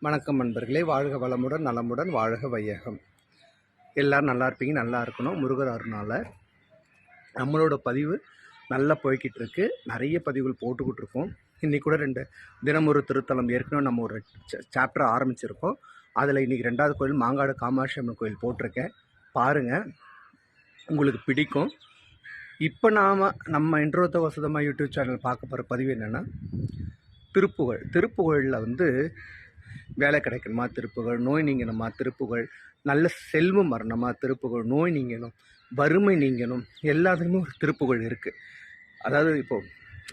வணக்கம் நண்பர்களே, வாழ்க வளமுடன் நலமுடன் வாழ்க வையகம். எல்லோரும் நல்லா இருப்பீங்க, நல்லா இருக்கணும். முருகர் அருளால் நம்மளோட பதிவு நல்லா போய்கிட்டு இருக்கு. நிறைய பதிவுகள் போட்டுக்கிட்டு இருக்கோம். இன்றைக்கி கூட 2 தினம் ஒரு திருத்தலம் ஏற்கனவே நம்ம ஒரு சாப்டர் ஆரம்பிச்சிருக்கோம். அதில் இன்றைக்கி 2வது கோயில் மாங்காடு காமாட்சி அம்மன் கோயில் போட்டிருக்கேன். பாருங்கள், உங்களுக்கு பிடிக்கும். இப்போ நம்ம இன்ட்ரோத்த வசதமாக யூடியூப் சேனல் பார்க்க போகிற பதிவு என்னென்னா, திருப்புகழில் வேலை கிடைக்கணுமா, திருப்புகழ் நோய் நீங்கணுமா, திருப்புகழ் நல்ல செல்வம் வரணுமா, திருப்புகழ் நோய் நீங்கணும், வறுமை நீங்கணும், எல்லாத்துக்குமே ஒரு திருப்புகழ் இருக்குது. அதாவது இப்போது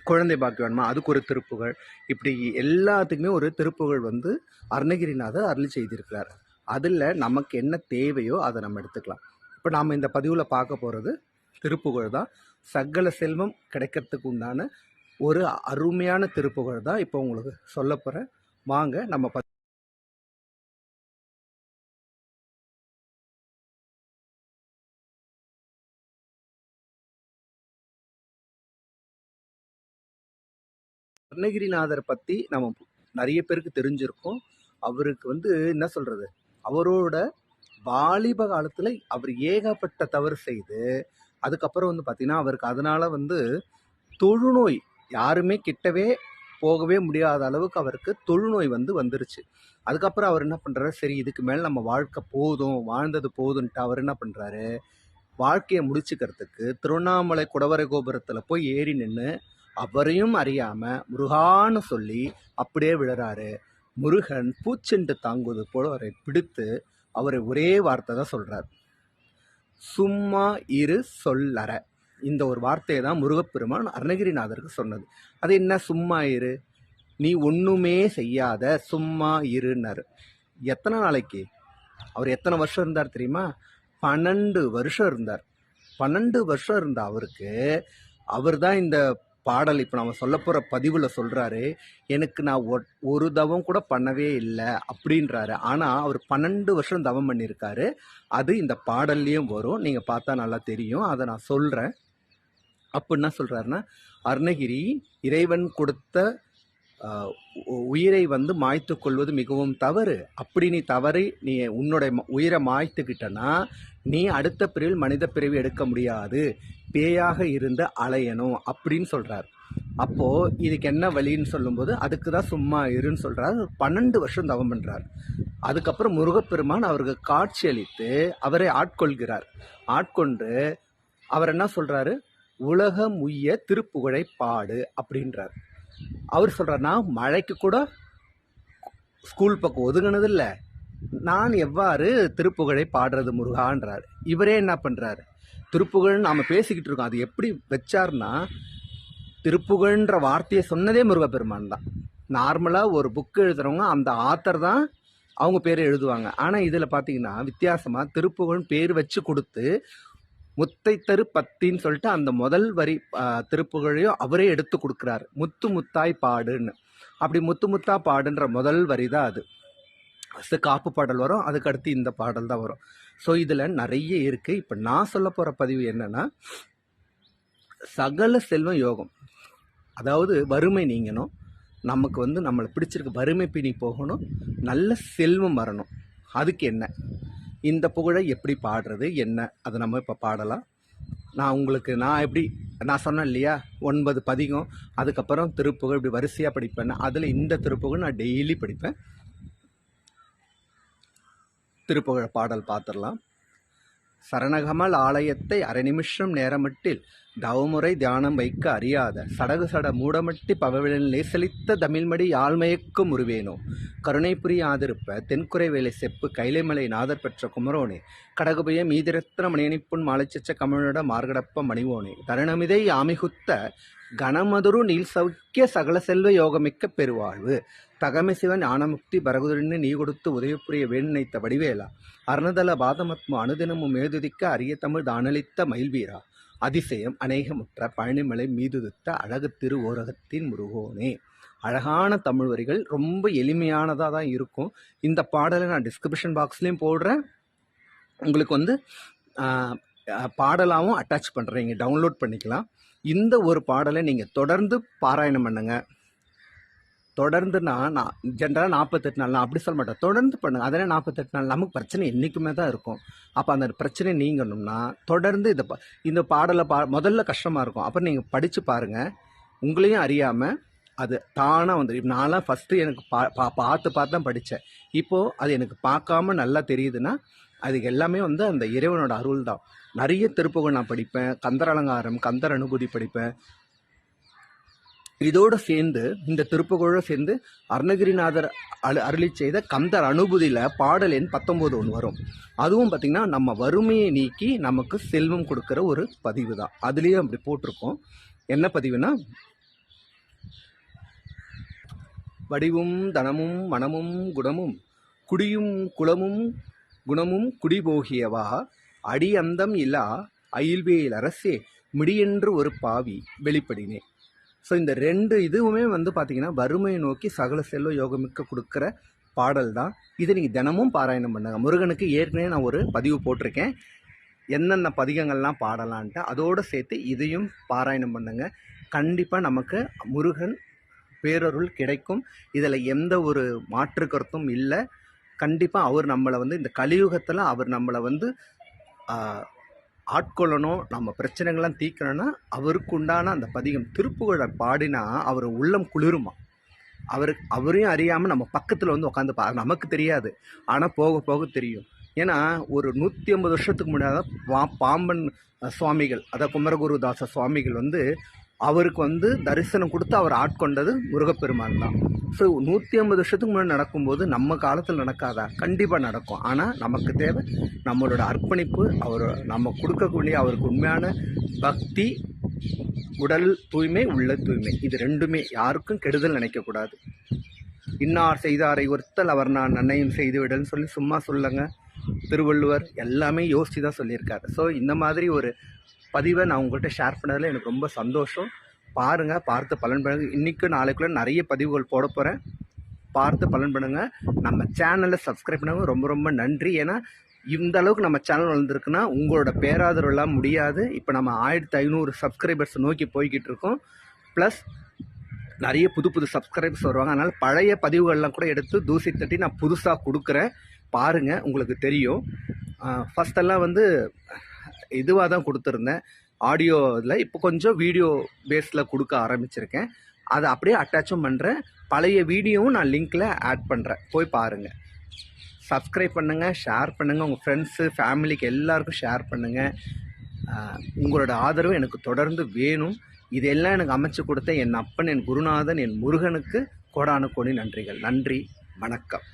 குழந்தை பாக்கியம் வேணுமா, அதுக்கு ஒரு திருப்புகழ். இப்படி எல்லாத்துக்குமே ஒரு திருப்புகழ் அருணகிரிநாதர் அருள் செய்திருக்கிறார். அதில் நமக்கு என்ன தேவையோ அதை நம்ம எடுத்துக்கலாம். இப்போ நாம் இந்த பதிவில் பார்க்க போகிறது திருப்புகழ் தான். சகல செல்வம் கிடைக்கிறதுக்கு உண்டான ஒரு அருமையான திருப்புகழ் தான் இப்போ உங்களுக்கு சொல்ல போகிறேன். வாங்க நம்ம அருணகிரிநாதரை பற்றி நம்ம நிறைய பேருக்கு தெரிஞ்சிருக்கோம். அவருக்கு என்ன சொல்கிறது, அவரோட வாலிப காலத்தில் அவர் ஏகப்பட்ட தவறு செய்து அதுக்கப்புறம் பார்த்திங்கன்னா அவருக்கு அதனால் தொழுநோய், யாருமே கிட்டவே போகவே முடியாத அளவுக்கு அவருக்கு தொழுநோய் வந்துருச்சு. அதுக்கப்புறம் அவர் என்ன பண்ணுறாரு, சரி இதுக்கு மேலே நம்ம வாழ்க்கை போதும், வாழ்ந்தது போதுன்ட்டு அவர் என்ன பண்ணுறாரு, வாழ்க்கையை முடிச்சுக்கிறதுக்கு திருவண்ணாமலை குடவரை கோபுரத்தில் போய் ஏறி நின்று அவரையும் அறியாமல் முருகான்னு சொல்லி அப்படியே விழுறாரு. முருகன் பூச்செண்டு தாங்குவது போல அவரை பிடித்து அவரை ஒரே வார்த்தை தான் சொல்கிறார், சும்மா இரு சொல்லற. இந்த ஒரு வார்த்தையை தான் முருகப்பெருமான் அருணகிரிநாதருக்கு சொன்னது. அது என்ன, சும்மா இரு, நீ ஒன்றுமே செய்யாத, சும்மா இருன்னாரு. எத்தனை நாளைக்கு? அவர் எத்தனை வருஷம் இருந்தார் தெரியுமா? 12 வருஷம் இருந்தார். 12 வருஷம் இருந்த அவருக்கு அவர் தான் இந்த பாடல் இப்போ நம்ம சொல்ல போகிற பதிவில் சொல்கிறாரு, எனக்கு நான் ஒரு தவம் கூட பண்ணவே இல்லை அப்படின்றாரு. ஆனால் அவர் 12 வருஷம் தவம் பண்ணியிருக்காரு. அது இந்த பாடல்லையும் வரும், நீங்கள் பார்த்தா நல்லா தெரியும். அதை நான் சொல்கிறேன். அப்போ என்ன சொல்கிறாருன்னா, அருணகிரி, இறைவன் கொடுத்த உயிரை மாய்த்து கொள்வது மிகவும் தவறு. அப்படி நீ உன்னுடைய உயிரை மாய்த்துக்கிட்டனா நீ அடுத்த பிரிவில் மனித பிறவி எடுக்க முடியாது, பேயாக இருந்து அலையணும் அப்படின்னு சொல்கிறார். அப்போது இதுக்கு என்ன வழின்னு சொல்லும்போது அதுக்கு தான் சும்மா இருன்னு சொல்கிறார். 12 வருஷம் தவம் பண்ணுறார். அதுக்கப்புறம் முருகப்பெருமான் அவருக்கு காட்சி அளித்து அவரை ஆட்கொள்கிறார். ஆட்கொண்டு அவர் என்ன சொல்கிறாரு, உலகம் உய்ய திருப்புகழை பாடு அப்படின்றார். அவர் சொல்கிறார், நான் மழைக்கு கூட ஸ்கூல் பக்கம் ஒதுங்கினதில்லை, நான் எவ்வாறு திருப்புகழை பாடுறது முருகான்றார். இவரே என்ன பண்ணுறாரு, திருப்புகழ்னு நாம் பேசிக்கிட்டு இருக்கோம், அது எப்படி வச்சார்னா, திருப்புகழ்ன்ற வார்த்தையை சொன்னதே முருகப்பெருமான் தான். நார்மலாக ஒரு புக்கு எழுதுகிறவங்க அந்த ஆத்தர் தான் அவங்க பேரை எழுதுவாங்க. ஆனால் இதில் பார்த்தீங்கன்னா வித்தியாசமாக திருப்புகழ்னு பேர் வச்சு கொடுத்து முத்தை தரு பத்தின்னு சொல்லிட்டு அந்த முதல் வரி திருப்புகழையும் அவரே எடுத்து கொடுக்குறாரு. முத்து முத்தாய் பாடுன்னு. அப்படி முத்து முத்தா பாடுன்ற முதல் வரி தான் அது. ஃபஸ்ட்டு காப்பு பாடல் வரும், அதுக்கு அடுத்து இந்த பாடல் தான் வரும். ஸோ இதில் நிறைய இருக்குது. இப்போ நான் சொல்ல போகிற பதிவு என்னென்னா, சகல செல்வம் யோகம். அதாவது வறுமை நீங்கணும், நமக்கு நம்மளை பிடிச்சிருக்கு வறுமை பிணி போகணும், நல்ல செல்வம் வரணும். அதுக்கு என்ன, இந்த புகழை எப்படி பாடுறது என்ன, அதை நம்ம இப்போ பாடலாம். நான் எப்படி நான் சொன்னேன் இல்லையா, 9 பதிகம், அதுக்கப்புறம் திருப்புகழ் இப்படி வரிசையாக படிப்பேன். அதில் இந்த திருப்புகழ் நான் டெய்லி படிப்பேன். திருப்புகழ பாடல் பார்த்துடலாம். சரணகமல் ஆலயத்தை அரை நிமிஷம் நேரமட்டில் தவமுறை தியானம் வைக்க அறியாத சடகு சட மூடமட்டி பவவிழன் லேசலித்த தமிழ்மடி யாழ்மயக்கும் உருவேனோ கருணை புரியாதிருப்ப தென்குறை வேலை செப்பு கைலைமலை நாதர் பெற்ற குமரோனே கடகுபய மீதிரத்தின மணியணிப்புண் மாலைச்சச்ச கமலோட மார்கடப்ப மணிவோனே தருணமிதை ஆமிகுத்த கணமதுரு நீல் சௌக்கிய சகல செல்வ யோகமிக்க பெருவாழ்வு தகமை சிவன் ஞானமுக்தி பரகுதரின்னு நீ கொடுத்து உதயப்புரிய வேண்ணைத்த வடிவேலா அருணதல பாதமத்மு அனுதினமும் மேதுதிக்க அரிய தமிழ் தானளித்த மயில்வீரா அதிசயம் அநேகமுற்ற பழனிமலை மீதுதித்த அழகு திரு ஓரகத்தின் முருகோனே. அழகான தமிழ் வரிகள், ரொம்ப எளிமையானதாக தான் இருக்கும். இந்த பாடலை நான் டிஸ்கிரிப்ஷன் பாக்ஸ்லேயும் போடுறேன், உங்களுக்கு பாடலாகவும் அட்டாச் பண்ணுறேன், நீங்கள் டவுன்லோட் பண்ணிக்கலாம். இந்த ஒரு பாடலை நீங்கள் தொடர்ந்து பாராயணம் பண்ணுங்க. தொடர்ந்துனா நான் ஜென்ரலாக 48 நாள் நான் அப்படி சொல்ல மாட்டேன், தொடர்ந்து பண்ணுங்க. அதெல்லாம் 48 நாள் நமக்கு பிரச்சனை என்றைக்குமே தான் இருக்கும். அப்போ அந்த பிரச்சனை நீங்கணும்னா தொடர்ந்து இந்த பாடலை முதல்ல கஷ்டமாக இருக்கும், அப்புறம் நீங்கள் படித்து பாருங்கள், உங்களையும் அறியாமல் அது தானாக வந்துடும். நான்லாம் ஃபஸ்ட்டு எனக்கு பார்த்து தான் படித்தேன். இப்போது அது எனக்கு பார்க்காம நல்லா தெரியுதுன்னா அதுக்கு எல்லாமே வந்து அந்த இறைவனோட அருள் தான். நிறைய திருப்புகழ் நான் படிப்பேன், கந்தர் அலங்காரம், கந்தர் அனுபூதி படிப்பேன். இதோடு சேர்ந்து இந்த திருப்புகழோடு சேர்ந்து அருணகிரிநாதர் அருளி செய்த கந்தர் அனுபூதியில் பாடல் எண் 19 ஒன்று வரும். அதுவும் பார்த்திங்கன்னா நம்ம வறுமையை நீக்கி நமக்கு செல்வம் கொடுக்குற ஒரு பதிவு தான். அதுலேயும் அப்படி போட்டிருக்கோம். என்ன பதிவுனா, வடிவும் தனமும் மனமும் குணமும் குடியும் குலமும் குணமும் குடிபோகியவா அடி அந்தம் இல்லா அயில்வேல் அரசே முடியென்று ஒரு பாவி வெளிப்படினே. ஸோ இந்த 2 இதுவுமே வந்து பார்த்திங்கன்னா வறுமையை நோக்கி சகல செல்வ யோகமிக்க கொடுக்குற பாடல் தான். இதை நீங்கள் தினமும் பாராயணம் பண்ணுங்க. முருகனுக்கு ஏற்கனவே நான் ஒரு பதிவு போட்டிருக்கேன், என்னென்ன பதிகங்கள்லாம் பாடலான்ட்டு. அதோடு சேர்த்து இதையும் பாராயணம் பண்ணுங்க. கண்டிப்பாக நமக்கு முருகன் பேரருள் கிடைக்கும். இதில் எந்த ஒரு மாற்று கருத்தும் இல்லை. கண்டிப்பாக அவர் நம்மளை வந்து இந்த கலியுகத்தில் அவர் நம்மளை வந்து ஆட்கொள்ளணும், நம்ம பிரச்சனைகள்லாம் தீர்க்கணும்னா அவருக்கு உண்டான அந்த பதிகம் திருப்புகழை பாடினா அவர் உள்ளம் குளிருமா. அவரையும் அறியாமல் நம்ம பக்கத்தில் வந்து உட்காந்து நமக்கு தெரியாது, ஆனால் போக போக தெரியும். ஏன்னா ஒரு 150 வருஷத்துக்கு முன்னாடி பாம்பன் சுவாமிகள், அதாவது குமரகுருதாச சுவாமிகள் வந்து அவருக்கு வந்து தரிசனம் கொடுத்து அவர் ஆட்கொண்டது முருகப்பெருமான் தான். ஸோ 150 வருஷத்துக்கு முன்னாடி நடக்கும்போது நம்ம காலத்தில் நடக்காதா? கண்டிப்பாக நடக்கும். ஆனால் நமக்கு தேவை நம்மளோட அர்ப்பணிப்பு, நம்ம கொடுக்கக்கூடிய அவருக்கு உண்மையான பக்தி, உடல் தூய்மை, உள்ள தூய்மை. இது 2மே யாருக்கும் கெடுதல் நினைக்கக்கூடாது. இன்னார் செய்தாரை ஒருத்தல் அவர் நான் நன்னையும் செய்து விடல்னு சொல்லி சும்மா சொல்லுங்க. திருவள்ளுவர் எல்லாமே யோசித்து தான் சொல்லியிருக்காரு. ஸோ இந்த மாதிரி ஒரு பதிவை நான் உங்கள்கிட்ட ஷேர் பண்ணதில் எனக்கு ரொம்ப சந்தோஷம். பாருங்கள், பார்த்து பலன் பண்ணுங்கள். இன்றைக்கு நாளைக்குள்ளே நிறைய பதிவுகள் போட போகிறேன், பார்த்து பலன் பண்ணுங்கள். நம்ம சேனலை சப்ஸ்கிரைப் பண்ணுங்க. ரொம்ப ரொம்ப நன்றி. ஏன்னா இந்த அளவுக்கு நம்ம சேனல் வளர்ந்துருக்குன்னா உங்களோட பேராதரவுலாம் முடியாது. இப்போ நம்ம 1500 சப்ஸ்கிரைபர்ஸ் நோக்கி போய்கிட்டு இருக்கோம். ப்ளஸ் நிறைய புது சப்ஸ்கிரைபர்ஸ் வருவாங்க. அதனால் பழைய பதிவுகள்லாம் கூட எடுத்து தூசி தட்டி நான் புதுசாக கொடுக்குறேன். பாருங்கள், உங்களுக்கு தெரியும். ஃபஸ்ட்டெல்லாம் வந்து இதுவாக தான் கொடுத்துருந்தேன் ஆடியோ இதில். இப்போ கொஞ்சம் வீடியோ பேஸில் கொடுக்க ஆரம்பிச்சிருக்கேன். அதை அப்படியே அட்டாச்சும் பண்ணுறேன். பழைய வீடியோவும் நான் லிங்க்கில் ஆட் பண்ணுறேன், போய் பாருங்கள். சப்ஸ்கிரைப் பண்ணுங்கள், ஷேர் பண்ணுங்கள், உங்கள் ஃப்ரெண்ட்ஸு ஃபேமிலிக்கு எல்லாருக்கும் ஷேர் பண்ணுங்கள். உங்களோட ஆதரவு எனக்கு தொடர்ந்து வேணும். இதெல்லாம் எனக்கு அமைச்சு கொடுத்த என் அப்பன், என் குருநாதன், என் முருகனுக்கு கோடான கோடி நன்றிகள். நன்றி, வணக்கம்.